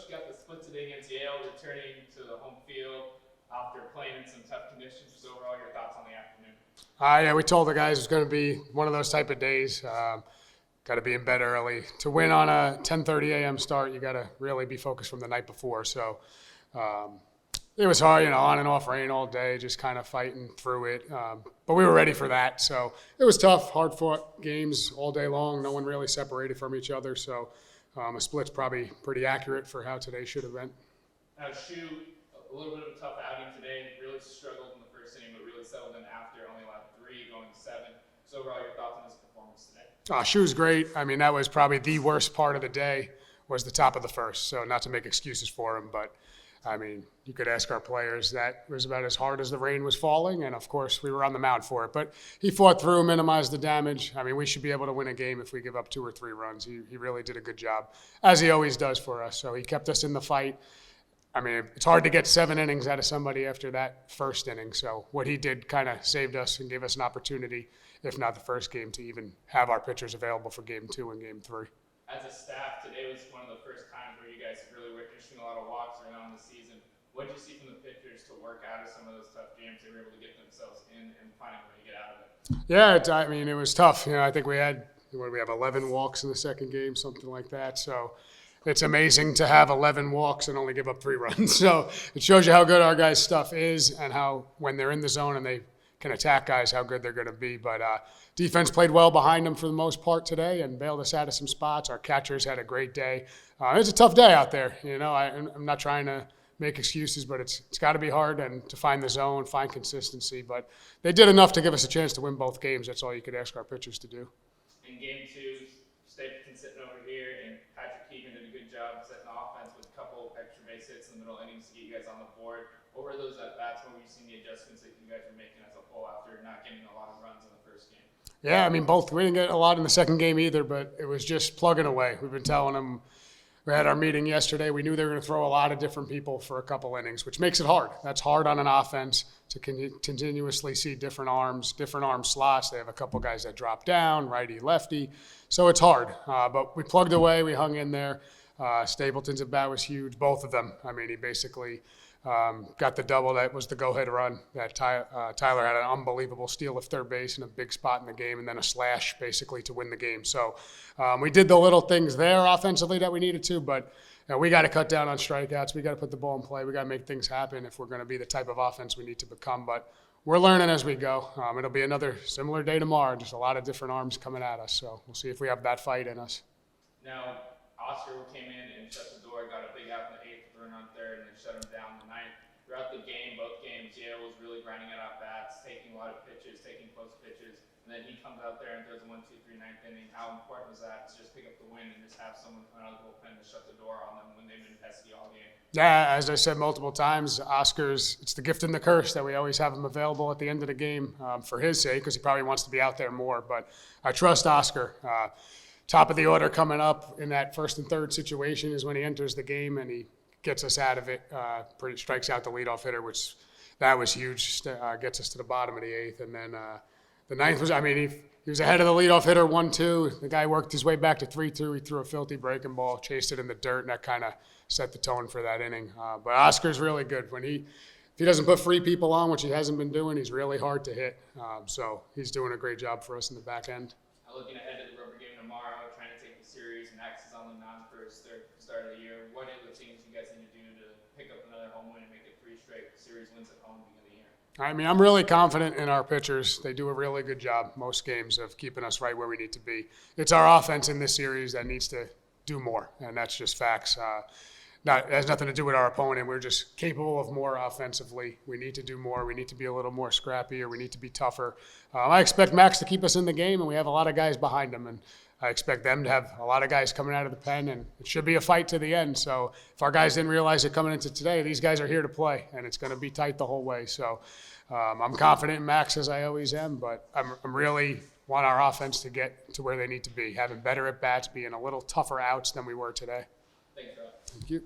Coach, you got the split today against Yale, returning to the home field after playing in some tough conditions. Just overall, your thoughts on the afternoon? Yeah, we told the guys it was going to be one of those type of days. Got to be in bed early. To win on a 10:30 a.m. start, you got to really be focused from the night before. So it was hard, on and off rain all day, just kind of fighting through it. But we were ready for that. So it was tough, hard-fought games all day long. No one really separated from each other. So a split's probably pretty accurate for how today should have been. Now, Shu, a little bit of a tough outing today. Really struggled in the first inning, but really settled in after. Only allowed 3, going 7. So overall, your thoughts on his performance today? Shu's great. I mean, that was probably the worst part of the day was the top of the first. So not to make excuses for him, but I mean, you could ask our players. That was about as hard as the rain was falling, and of course, we were on the mound for it. But he fought through, minimized the damage. I mean, we should be able to win a game if we give up 2 or 3 runs. He really did a good job, as he always does for us. So he kept us in the fight. I mean, it's hard to get 7 innings out of somebody after that first inning. So what he did kind of saved us and gave us an opportunity, if not the first game, to even have our pitchers available for game 2 and game 3. As a staff, today was one of the first times where you guys really were issuing a lot of walks early on in the season. What did you see from the pitchers to work out of some of those tough games? They were able to get themselves in and find a way to get out of it. Yeah, I mean, it was tough. I think we had, 11 walks in the second game, something like that. So it's amazing to have 11 walks and only give up 3 runs. So it shows you how good our guys' stuff is and how when they're in the zone and they can attack guys, how good they're going to be. But defense played well behind them for the most part today and bailed us out of some spots. Our catchers had a great day. It's a tough day out there. I'm not trying to make excuses, but it's got to be hard and to find the zone, find consistency. But they did enough to give us a chance to win both games. That's all you could ask our pitchers to do. In game 2, Stapleton sitting over here, and Patrick Keegan did a good job setting the offense with a couple extra base hits in the middle innings to get you guys on the board. What were those at-bats? What were you seeing the adjustments that you guys were making as a whole after not getting a lot of runs in the first game? Yeah, I mean, both. We didn't get a lot in the second game either, but it was just plugging away. We've been telling them. We had our meeting yesterday. We knew they were going to throw a lot of different people for a couple innings, which makes it hard. That's hard on an offense to continuously see different arm slots. They have a couple guys that drop down, righty, lefty. So it's hard. But we plugged away. We hung in there. Stapleton's at bat was huge, both of them. I mean, he basically got the double that was the go-ahead run. That Tyler had an unbelievable steal of third base in a big spot in the game, and then a slash basically to win the game. So we did the little things there offensively that we needed to, but we got to cut down on strikeouts. We got to put the ball in play. We got to make things happen if we're going to be the type of offense we need to become. But we're learning as we go. It'll be another similar day tomorrow, just a lot of different arms coming at us. So we'll see if we have that fight in us. Now, Oscar came in and shut the door, got a big out in the 8th, run on 3rd, and then shut him down in the 9th. Throughout the game, both games, Yale was really grinding out at-bats, taking a lot of pitches, taking close pitches, and then he comes out there and throws a 1-2-3 9th inning. How important was that to just pick up the win and just have someone come out of the bullpen to shut the door on them when they've been pesky all game? Yeah, as I said multiple times, Oscar's, it's the gift and the curse that we always have him available at the end of the game for his sake, because he probably wants to be out there more. But I trust Oscar. Top of the order coming up in that 1st and 3rd situation is when he enters the game and he gets us out of it. Strikes out the leadoff hitter, which that was huge. Gets us to the bottom of the 8th, and then the 9th was. I mean, he was ahead of the leadoff hitter 1-2. The guy worked his way back to 3-2. He threw a filthy breaking ball, chased it in the dirt, and that kind of set the tone for that inning. But Oscar's really good when if he doesn't put free people on, which he hasn't been doing, he's really hard to hit. So he's doing a great job for us in the back end. Looking ahead to the rubber game tomorrow, trying to take the series, and Max is on the mound for his 3rd start of the year. What are the things you guys need to do to pick up another home win and make it 3 straight series wins at home at the beginning of the year? I mean, I'm really confident in our pitchers. They do a really good job most games of keeping us right where we need to be. It's our offense in this series that needs to do more, and that's just facts. It has nothing to do with our opponent. We're just capable of more offensively. We need to do more. We need to be a little more scrappier. We need to be tougher. I expect Max to keep us in the game, and we have a lot of guys behind him. And I expect them to have a lot of guys coming out of the pen, and it should be a fight to the end. So if our guys didn't realize it coming into today, these guys are here to play, and it's going to be tight the whole way. So I'm confident in Max, as I always am, but I'm really want our offense to get to where they need to be, having better at-bats, being a little tougher outs than we were today. Thanks, Rob. Thank you.